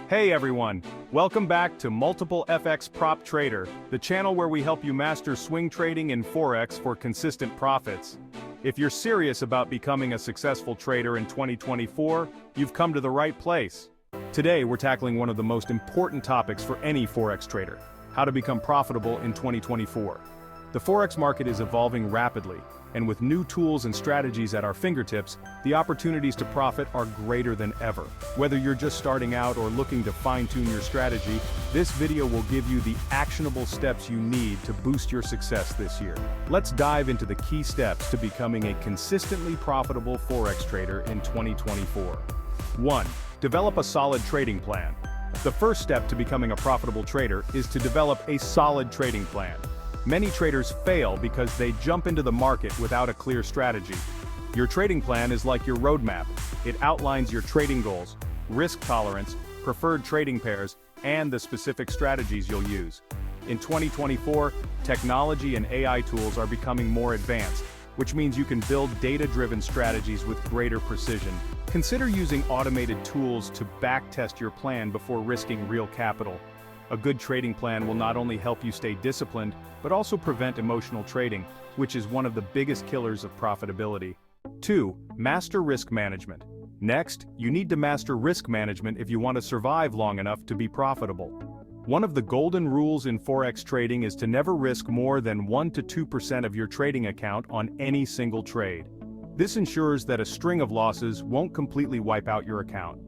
Hey everyone, welcome back to Multiple FX Prop Trader, the channel where we help you master swing trading in Forex for consistent profits. If you're serious about becoming a successful trader in 2024, you've come to the right place. Today we're tackling one of the most important topics for any Forex trader: how to become profitable in 2024. The Forex market is evolving rapidly, and with new tools and strategies at our fingertips, the opportunities to profit are greater than ever. Whether you're just starting out or looking to fine-tune your strategy, this video will give you the actionable steps you need to boost your success this year. Let's dive into the key steps to becoming a consistently profitable Forex trader in 2024. 1. Develop a solid trading plan. The first step to becoming a profitable trader is to develop a solid trading plan. Many traders fail because they jump into the market without a clear strategy. Your trading plan is like your roadmap. It outlines your trading goals, risk tolerance, preferred trading pairs, and the specific strategies you'll use. In 2024, technology and AI tools are becoming more advanced, which means you can build data-driven strategies with greater precision. Consider using automated tools to backtest your plan before risking real capital. A good trading plan will not only help you stay disciplined, but also prevent emotional trading, which is one of the biggest killers of profitability. 2. Master risk management. Next, you need to master risk management if you want to survive long enough to be profitable. One of the golden rules in Forex trading is to never risk more than 1 to 2% of your trading account on any single trade. This ensures that a string of losses won't completely wipe out your account.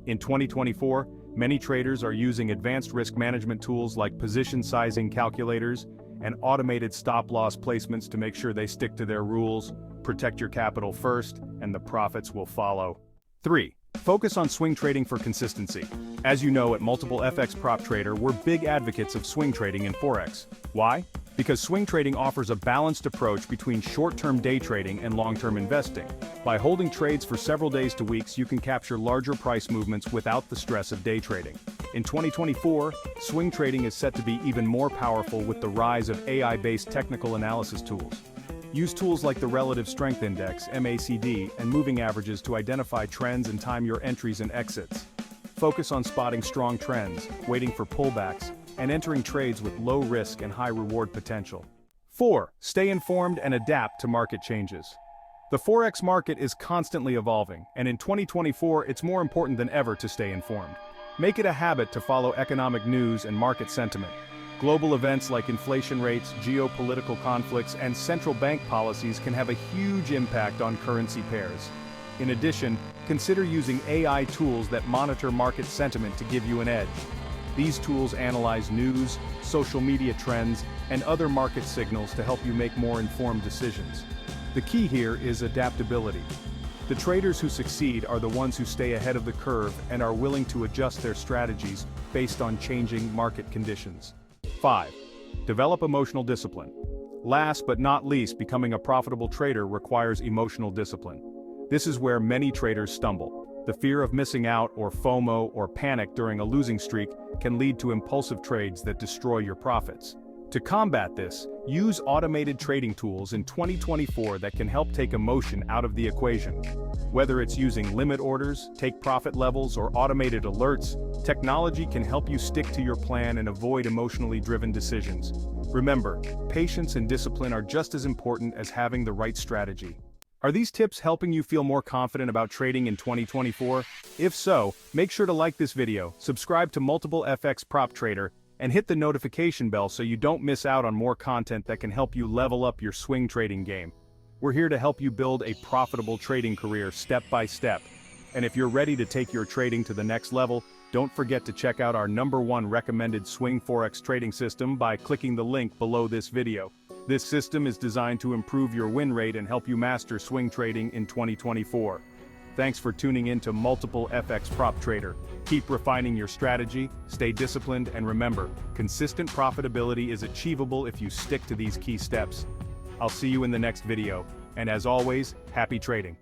In 2024, many traders are using advanced risk management tools like position sizing calculators and automated stop-loss placements to make sure they stick to their rules. Protect your capital first, and the profits will follow. 3. Focus on swing trading for consistency. As you know, at Multiple FX Prop Trader, we're big advocates of swing trading in Forex. Why? Because swing trading offers a balanced approach between short-term day trading and long-term investing. By holding trades for several days to weeks, you can capture larger price movements without the stress of day trading. In 2024, swing trading is set to be even more powerful with the rise of AI-based technical analysis tools. Use tools like the Relative Strength Index, MACD, and moving averages to identify trends and time your entries and exits. Focus on spotting strong trends, waiting for pullbacks, and entering trades with low risk and high reward potential. 4. Stay informed and adapt to market changes. The Forex market is constantly evolving, and in 2024 it's more important than ever to stay informed. Make it a habit to follow economic news and market sentiment. Global events like inflation rates, geopolitical conflicts, and central bank policies can have a huge impact on currency pairs. In addition, consider using AI tools that monitor market sentiment to give you an edge. These tools analyze news, social media trends, and other market signals to help you make more informed decisions. The key here is adaptability. The traders who succeed are the ones who stay ahead of the curve and are willing to adjust their strategies based on changing market conditions. 5. Develop emotional discipline. Last but not least, becoming a profitable trader requires emotional discipline. This is where many traders stumble. The fear of missing out, or FOMO, or panic during a losing streak can lead to impulsive trades that destroy your profits. To combat this, use automated trading tools in 2024 that can help take emotion out of the equation. Whether it's using limit orders, take profit levels, or automated alerts, technology can help you stick to your plan and avoid emotionally driven decisions. Remember, patience and discipline are just as important as having the right strategy. Are these tips helping you feel more confident about trading in 2024? If so, make sure to like this video, subscribe to Multiple FX Prop Trader, and hit the notification bell so you don't miss out on more content that can help you level up your swing trading game. We're here to help you build a profitable trading career step by step. And if you're ready to take your trading to the next level, don't forget to check out our #1 recommended swing Forex trading system by clicking the link below this video. This system is designed to improve your win rate and help you master swing trading in 2024. Thanks for tuning in to Multiple FX Prop Trader. Keep refining your strategy, stay disciplined, and remember, consistent profitability is achievable if you stick to these key steps. I'll see you in the next video, and as always, happy trading.